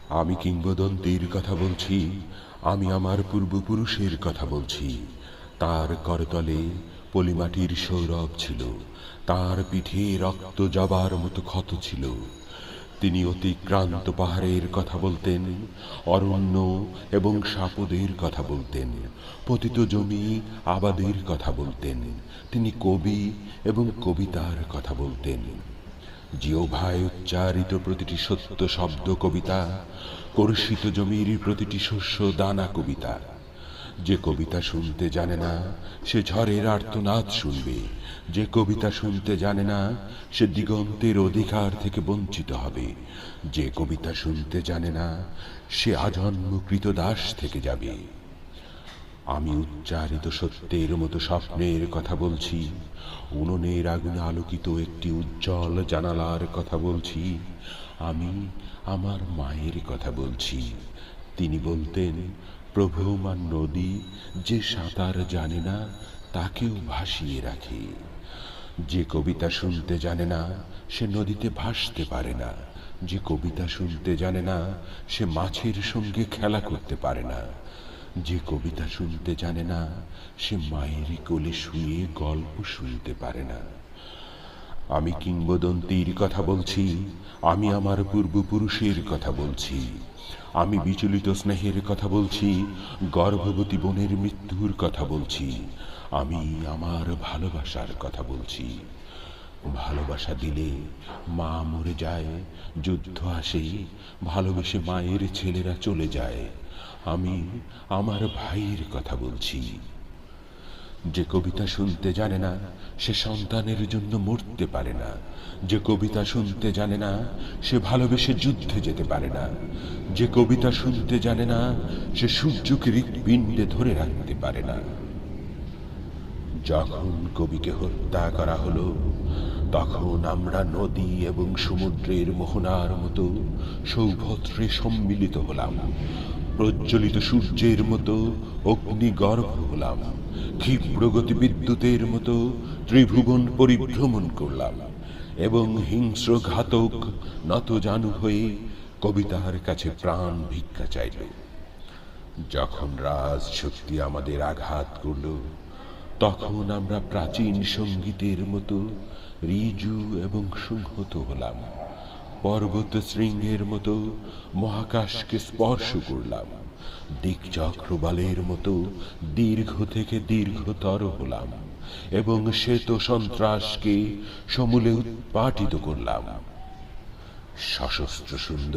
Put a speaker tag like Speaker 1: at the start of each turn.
Speaker 1: আমি কিংবদন্তির কথা বলছি, আমি আমার পূর্বপুরুষের কথা বলছি। তার করতলে পলিমাটির সৌরভ ছিল, তার পিঠে রক্ত জবার মতো ক্ষত ছিল। তিনি অতিক্রান্ত পাহাড়ের কথা বলতেন, অরণ্য এবং সাপদের কথা বলতেন, পতিত জমি আবাদের কথা বলতেন। তিনি কবি এবং কবিতার কথা বলতেন। জিহ্বায় উচ্চারিত প্রতিটি সত্য শব্দ কবিতা, কর্ষিত জমির প্রতিটি শস্য দানা কবিতা। যে কবিতা শুনতে জানে না সে ঝড়ের আর্তনাদ শুনবে, যে কবিতা শুনতে জানে না সে দিগন্তের অধিকার থেকে বঞ্চিত হবে, যে কবিতা শুনতে জানে না সে আজন্ম কৃতদাস থেকে যাবে। আমি উচ্চারিত সত্যের মতো স্বপ্নের কথা বলছি, উনুনের আগুনে আলোকিত একটি উজ্জ্বল জানালার কথা বলছি। আমি আমার মায়ের কথা বলছি। তিনি বলতেন, প্রবহমান নদী যে সাঁতার জানে না তাকেও ভাসিয়ে রাখে। যে কবিতা শুনতে জানে না সে নদীতে ভাসতে পারে না, যে কবিতা শুনতে জানে না সে মাছের সঙ্গে খেলা করতে পারে না, যে কবিতা শুনতে জানে না সে মায়ের কোলে শুয়ে গল্প শুনতে পারে না। আমি কিংবদন্তির কথা বলছি, আমি আমার পূর্বপুরুষের কথা বলছি। আমি বিচলিত স্নেহের কথা বলছি, গর্ভবতী বোনের মৃত্যুর কথা বলছি। আমি আমার ভালোবাসার কথা বলছি। ভালোবাসা দিলে মা মরে যায়, যুদ্ধ আসে, ভালোবেসে মায়ের ছেলেরা চলে যায়। আমি আমার ভাইয়ের কথা বলছি। যে কবিতা শুনতে জানে না সে সন্তানের জন্য মরতে পারে না, যে কবিতা শুনতে জানে না সে ভালোবেসে যুদ্ধে যেতে পারে না, যে কবিতা শুনতে জানে না সে সূর্যকে হৃৎপিণ্ডে ধরে রাখতে পারে না। যখন কবিকে হত্যা করা হলো তখন আমরা নদী এবং সমুদ্রের মোহনার মতো সৌভদ্রে সম্মিলিত হলাম, প্রজ্বলিত সূর্যের মতো অগ্নিগর্ভ হলাম, ক্ষিপ্রগতি বিদ্যুতের মতো ত্রিভুবন পরিভ্রমণ করলাম এবং হিংস্র ঘাতক নতজানু হয়ে কবিতার কাছে প্রাণ ভিক্ষা চাইল। যখন রাজ শক্তি আমাদের আঘাত করল তখন আমরা প্রাচীন সঙ্গীতের মতো ঋজু এবং সংহত হলাম, পর্বত শৃঙ্গের মতো মহাকাশকে স্পর্শ করলাম, দিকচক্রবালের মতো দীর্ঘ থেকে দীর্ঘতর হলাম এবং শ্বেত সন্ত্রাসকে সমূলে উৎপাটিত করলাম। সশস্ত্র সুন্দর